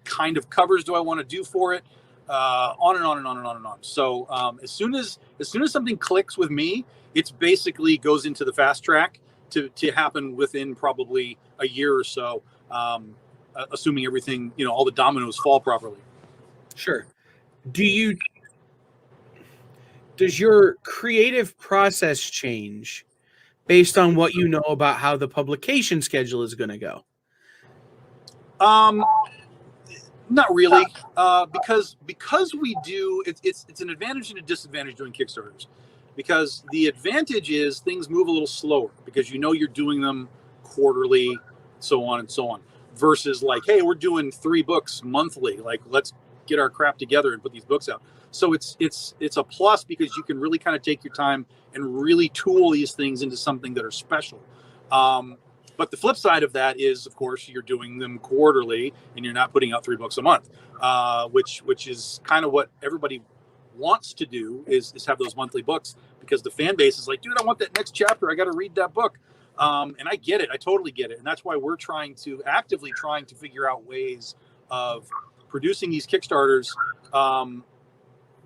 kind of covers do I want to do for it? On and on and on and on and on. So as soon as something clicks with me, it's basically goes into the fast track to happen within probably a year or so, assuming everything, all the dominoes fall properly. Sure. Does your creative process change based on what you know about how the publication schedule is going to go? Not really, because we do. It's an advantage and a disadvantage doing Kickstarters, because the advantage is things move a little slower because you're doing them quarterly, so on and so on. Versus like, hey, we're doing 3 books monthly. Like, let's get our crap together and put these books out. So it's a plus because you can really kind of take your time and really tool these things into something that are special. But the flip side of that is, of course, you're doing them quarterly and you're not putting out 3 books a month, which is kind of what everybody wants to do is have those monthly books, because the fan base is like, dude, I want that next chapter. I got to read that book. And I get it. I totally get it. And that's why we're actively trying to figure out ways of producing these Kickstarters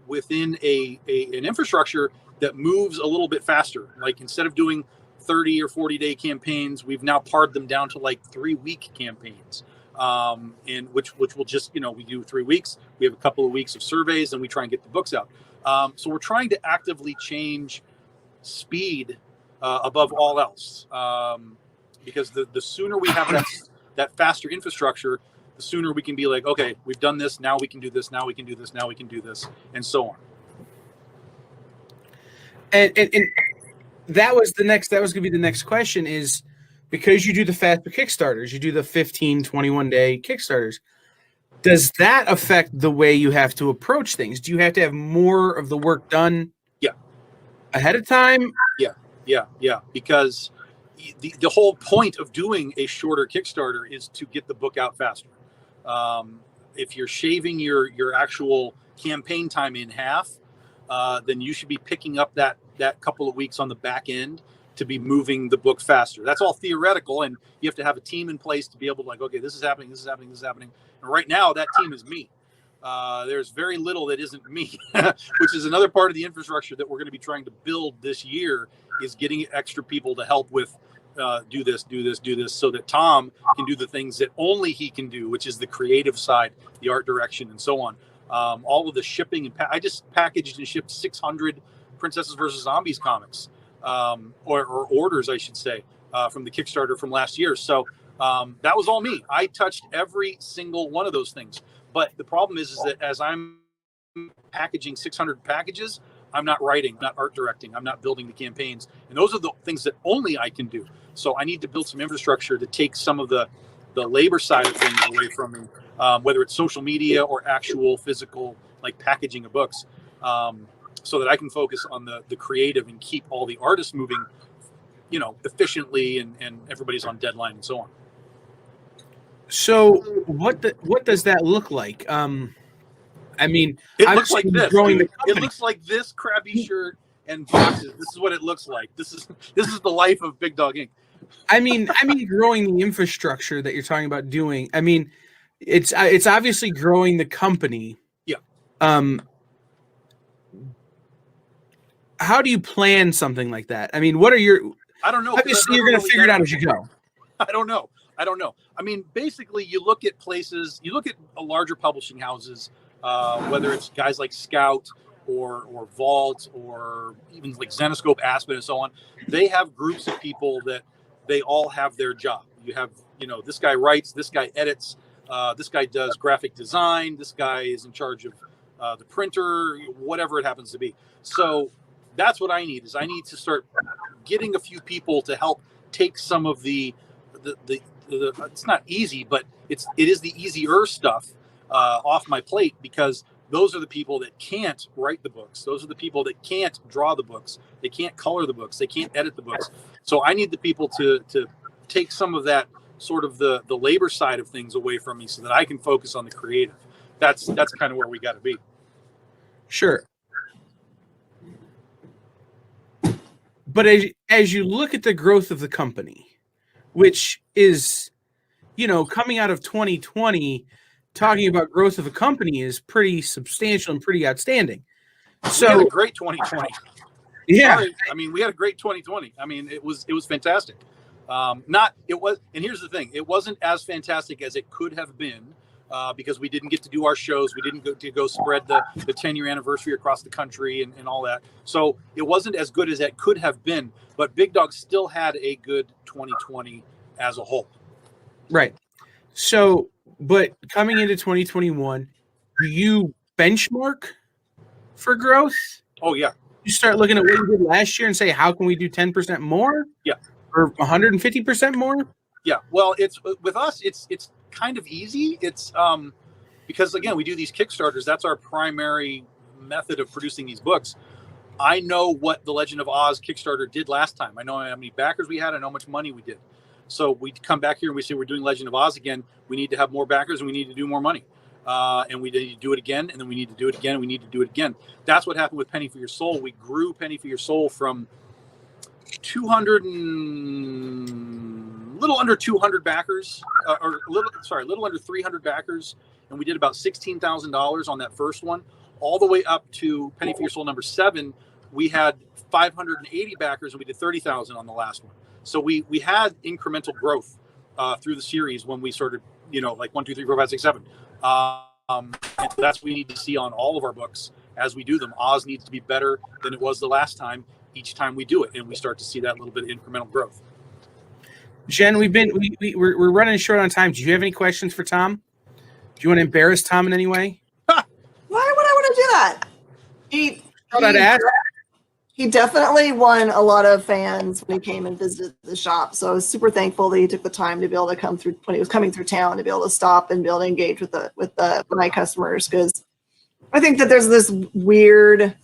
within an infrastructure that moves a little bit faster. Like, instead of doing 30 or 40-day campaigns, we've now pared them down to like 3-week campaigns, and which will just, we do 3 weeks. We have a couple of weeks of surveys, and we try and get the books out. So we're trying to actively change speed above all else, because the sooner we have that faster infrastructure, the sooner we can be like, okay, we've done this, now we can do this, now we can do this, now we can do this, and so on. And that was going to be the next question, is because you do the faster Kickstarters, you do the 15, 21-day Kickstarters, does that affect the way you have to approach things? Do you have to have more of the work done ahead of time? Yeah, because the whole point of doing a shorter Kickstarter is to get the book out faster. If you're shaving your actual campaign time in half, then you should be picking up that couple of weeks on the back end to be moving the book faster. That's all theoretical, and you have to have a team in place to be able to, like, okay, this is happening. And right now, that team is me. There's very little that isn't me, which is another part of the infrastructure that we're going to be trying to build this year, is getting extra people to help with do this, so that Tom can do the things that only he can do, which is the creative side, the art direction, and so on. All of the shipping and I just packaged and shipped 600 Princesses vs. Zombies comics, or orders, I should say, from the Kickstarter from last year. So that was all me. I touched every single one of those things. But the problem is that as I'm packaging 600 packages, I'm not writing, I'm not art directing, I'm not building the campaigns. And those are the things that only I can do. So I need to build some infrastructure to take some of the labor side of things away from me, whether it's social media or actual physical, like packaging of books, so that I can focus on the creative and keep all the artists moving, efficiently, and everybody's on deadline and so on. So what does that look like? I mean, it looks like this. It looks like this crappy shirt and boxes. This is what it looks like. This is the life of Big Dog Inc. I mean, growing the infrastructure that you're talking about doing. I mean, it's obviously growing the company. Yeah. How do you plan something like that? I mean, what are your? I don't know. Obviously, you're going to figure it out as you go. I don't know. I mean, basically, you look at places, you look at larger publishing houses, whether it's guys like Scout or Vault or even like Zenoscope, Aspen, and so on. They have groups of people that they all have their job. You have, this guy writes, this guy edits, This guy does graphic design. This guy is in charge of the printer, whatever it happens to be. So that's what I need is I need to start getting a few people to help take some of the it's not easy, but it is the easier stuff off my plate, because those are the people that can't write the books. Those are the people that can't draw the books. They can't color the books. They can't edit the books. So I need the people to take some of that sort of the labor side of things away from me so that I can focus on the creative. That's kind of where we got to be. Sure. But as you look at the growth of the company, which is, coming out of 2020, talking about growth of a company is pretty substantial and pretty outstanding. So we had a great 2020. Yeah. Sorry. I mean, we had a great 2020. I mean, it was fantastic. And here's the thing, it wasn't as fantastic as it could have been, because we didn't get to do our shows. We didn't get to go spread the 10-year anniversary across the country and all that. So it wasn't as good as it could have been, but Big Dog still had a good 2020 as a whole. Right. So, but coming into 2021, do you benchmark for growth? Oh, yeah. You start looking at what you did last year and say, how can we do 10% more? Yeah. Or 150% more? Yeah. Well, it's with us, it's kind of easy. It's because, again, we do these Kickstarters. That's our primary method of producing these books. I know what the Legend of Oz Kickstarter did last time. I know how many backers we had. I know how much money we did. So we come back here and we say we're doing Legend of Oz again. We need to have more backers and we need to do more money. And we need to do it again, and then we need to do it again, and we need to do it again. That's what happened with Penny for Your Soul. We grew Penny for Your Soul from little under 200 backers, little under 300 backers, and we did about $16,000 on that first one, all the way up to Penny for Your Soul number 7. We had 580 backers, and we did 30,000 on the last one. So we had incremental growth through the series when we started, like 1, 2, 3, 4, 5, 6, 7. And that's what we need to see on all of our books as we do them. Oz needs to be better than it was the last time each time we do it, and we start to see that little bit of incremental growth. Jen, we're running short on time. Do you have any questions for Tom? Do you want to embarrass Tom in any way? Why would I want to do that? He definitely won a lot of fans when he came and visited the shop. So I was super thankful that he took the time to be able to come through when he was coming through town, to be able to stop and be able to engage with my customers. Because I think that there's this weird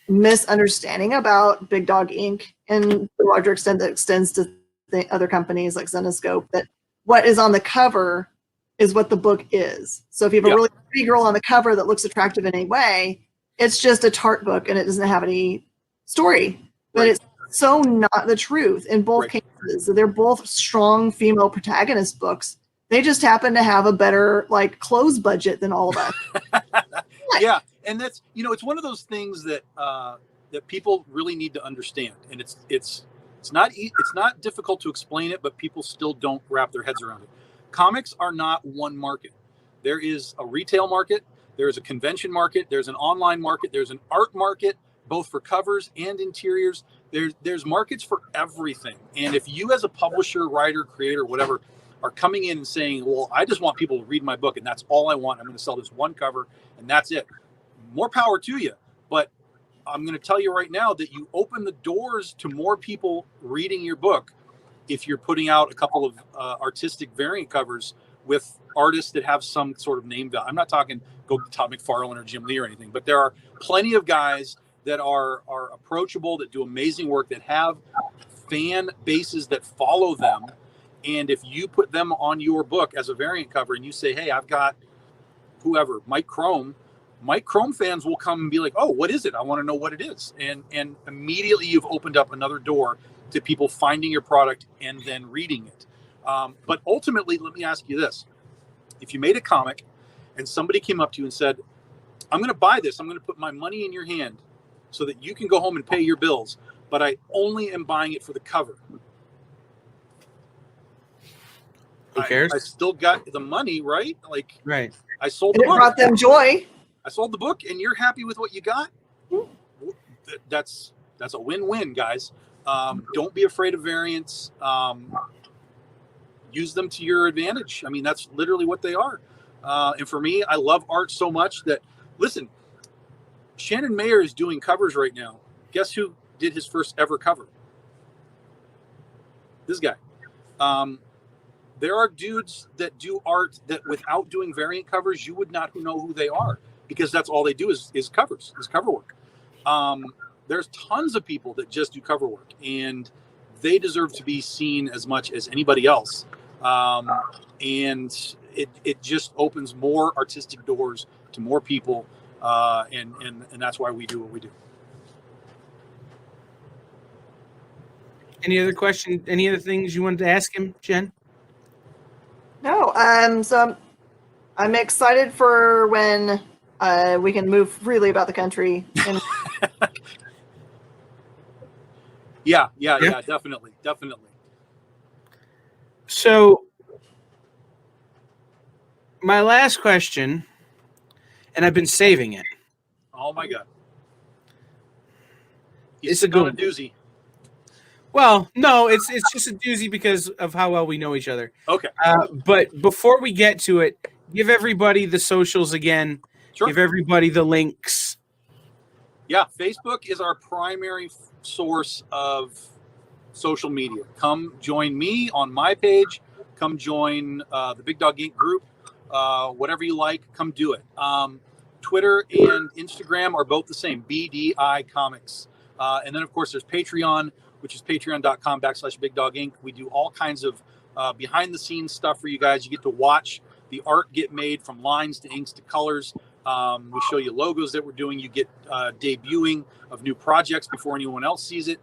misunderstanding about Big Dog Inc. and to a larger extent that extends to the other companies like Zenoscope, that what is on the cover is what the book is. So if you have a really pretty girl on the cover that looks attractive in any way, it's just a tart book and it doesn't have any story. But it's so not the truth in both cases. They're both strong female protagonist books. They just happen to have a better clothes budget than all of us. Yeah, and that's it's one of those things that that people really need to understand, and it's not difficult to explain it, but people still don't wrap their heads around it. Comics are not one market. There is a retail market, there is a convention market, there's an online market, there's an art market, both for covers and interiors. There's markets for everything. And if you as a publisher, writer, creator, whatever, are coming in and saying, well, I just want people to read my book and that's all I want. I'm going to sell this one cover and that's it. More power to you. But I'm going to tell you right now that you open the doors to more people reading your book if you're putting out a couple of artistic variant covers with artists that have some sort of name value. I'm not talking go Todd McFarlane or Jim Lee or anything, but there are plenty of guys that are approachable, that do amazing work, that have fan bases that follow them. And if you put them on your book as a variant cover and you say, hey, I've got whoever, Mike Crome fans will come and be like, oh, what is it? I want to know what it is. And immediately you've opened up another door to people finding your product and then reading it. But ultimately, let me ask you this. If you made a comic and somebody came up to you and said, I'm going to buy this, I'm going to put my money in your hand so that you can go home and pay your bills, but I only am buying it for the cover. Who cares? I still got the money, right? Right. I sold the book. It brought them joy. I sold the book, and you're happy with what you got. That's a win-win, guys. Don't be afraid of variants. use them to your advantage. I mean, that's literally what they are. And for me, I love art so much that, listen, Shannon Mayer is doing covers right now. Guess who did his first ever cover? This guy. There are dudes that do art that without doing variant covers, you would not know who they are, because that's all they do is covers, is cover work. There's tons of people that just do cover work, and they deserve to be seen as much as anybody else. And it just opens more artistic doors to more people. And that's why we do what we do. Any other question? Any other things you wanted to ask him, Jen? No. So I'm excited for when we can move freely about the country. And Yeah, definitely. So my last question, and I've been saving it. Oh my God. It's a good doozy. Well, no, it's just a doozy because of how well we know each other. Okay. But before we get to it, give everybody the socials again. Sure. Give everybody the links. Yeah, Facebook is our primary source of social media. Come join me on my page. Come join the Big Dog Inc. group. Whatever you like, come do it. Twitter and Instagram are both the same, BDI Comics. And then, of course, there's Patreon, which is patreon.com/Big Dog Inc. We do all kinds of behind-the-scenes stuff for you guys. You get to watch the art get made, from lines to inks to colors. We show you logos that we're doing. You get debuting of new projects before anyone else sees it.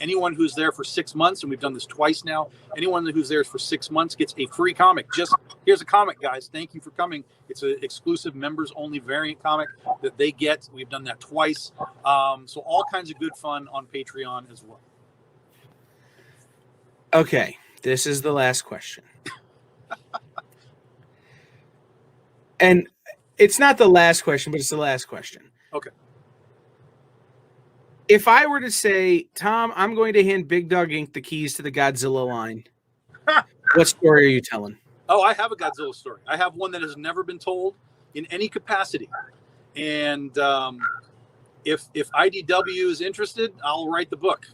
Anyone who's there for 6 months, and we've done this twice now, anyone who's there for 6 months gets a free comic. Just, here's a comic, guys. Thank you for coming. It's an exclusive members-only variant comic that they get. We've done that twice. So all kinds of good fun on Patreon as well. Okay, this is the last question. And it's not the last question, but it's the last question. Okay. If I were to say, Tom, I'm going to hand Big Dog Inc. the keys to the Godzilla line, what story are you telling? Oh, I have a Godzilla story. I have one that has never been told in any capacity. And if IDW is interested, I'll write the book.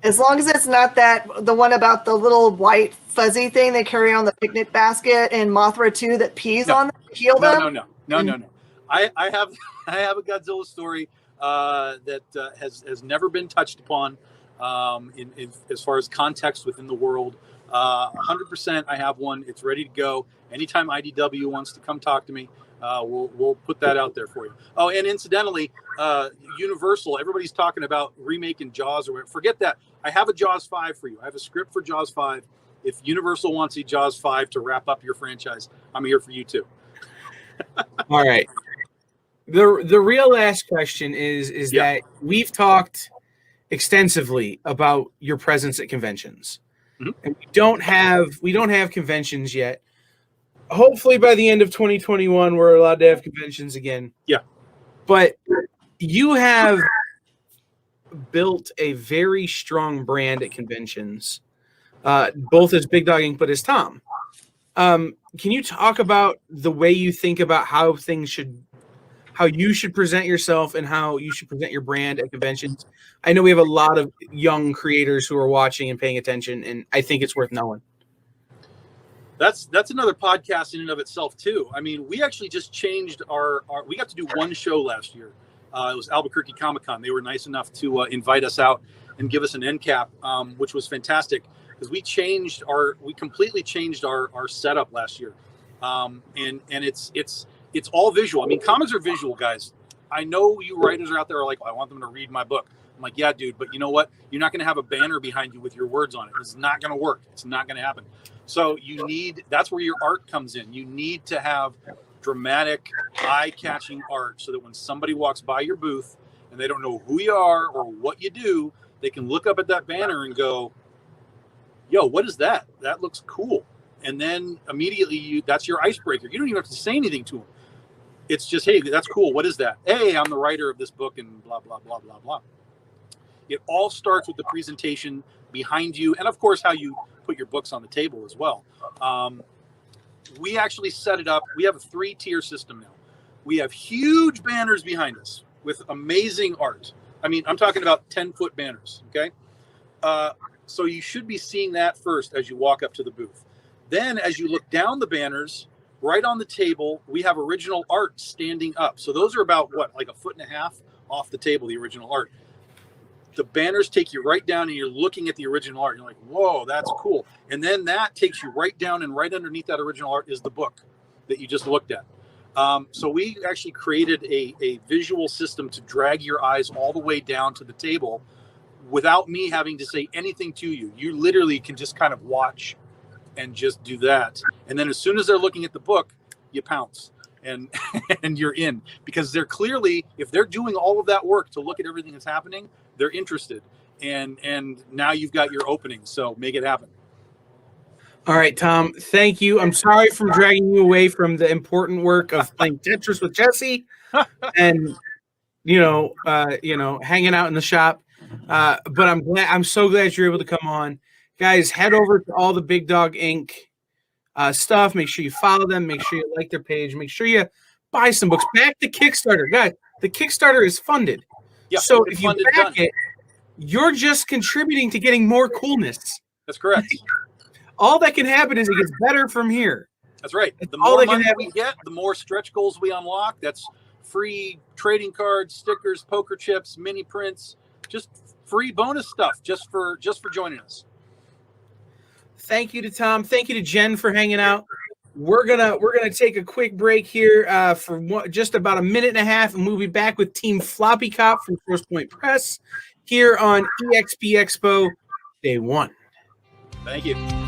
as long as it's not the one about the little white fuzzy thing they carry on the picnic basket in Mothra 2 that pees on them to heal them. No. I have a Godzilla story that has never been touched upon in as far as context within the world. 100%, I have one. It's ready to go. Anytime IDW wants to come talk to me, we'll put that out there for you. Oh, and incidentally, Universal, everybody's talking about remaking Jaws or whatever. Forget that. I have a Jaws 5 for you. I have a script for Jaws 5. If Universal wants a Jaws 5 to wrap up your franchise, I'm here for you too. All right. The real last question is that we've talked extensively about your presence at conventions. Mm-hmm. And we don't have conventions yet. Hopefully by the end of 2021 we're allowed to have conventions again. Yeah. But you have built a very strong brand at conventions, both as Big Dog Inc. but as Tom. Can you talk about the way you think about how you should present yourself and how you should present your brand at conventions? I know we have a lot of young creators who are watching and paying attention, and I think it's worth knowing. That's another podcast in and of itself too. I mean, we actually just changed we got to do one show last year. It was Albuquerque Comic-Con. They were nice enough to invite us out and give us an end cap, which was fantastic because we completely changed our setup last year. And it's all visual. I mean, comics are visual, guys. I know you writers are out there are like, I want them to read my book. I'm like, yeah, dude, but you know what? You're not going to have a banner behind you with your words on it. It's not going to work. It's not going to happen. So that's where your art comes in. You need to have dramatic, eye-catching art so that when somebody walks by your booth and they don't know who you are or what you do, they can look up at that banner and go, yo, what is that? That looks cool. And then immediately that's your icebreaker. You don't even have to say anything to them. It's just, hey, that's cool. What is that? Hey, I'm the writer of this book and blah, blah, blah, blah, blah. It all starts with the presentation behind you, and of course how you put your books on the table as well. We actually set it up. We have a 3-tier system now. We have huge banners behind us with amazing art. I mean, I'm talking about 10-foot banners, okay? So you should be seeing that first as you walk up to the booth. Then as you look down the banners, right on the table, we have original art standing up. So those are about, what, like 1.5 feet off the table, the original art. The banners take you right down and you're looking at the original art. You're like, whoa, that's cool. And then that takes you right down, and right underneath that original art is the book that you just looked at. So we actually created a visual system to drag your eyes all the way down to the table without me having to say anything to you. You literally can just kind of watch and just do that. And then as soon as they're looking at the book, you pounce and and you're in, because they're clearly, if they're doing all of that work to look at everything that's happening, they're interested. And now you've got your opening. So make it happen. All right, Tom, thank you. I'm sorry for dragging you away from the important work of playing Tetris with Jesse and, hanging out in the shop. But I'm so glad you're able to come on. Guys, head over to all the Big Dog Inc. Stuff. Make sure you follow them. Make sure you like their page. Make sure you buy some books. Back to Kickstarter. Guys, the Kickstarter is funded. Yeah, so if you back it, you're just contributing to getting more coolness. That's correct. All that can happen is it gets better from here. That's right. The more money we get, the more stretch goals we unlock. That's free trading cards, stickers, poker chips, mini prints, just free bonus stuff just for joining us. Thank you to Tom. Thank you to Jen for hanging out. We're gonna take a quick break here for just about 1.5 minutes, and we'll be back with Team Floppy Cop from Force Point Press here on EXP Expo Day 1. Thank you.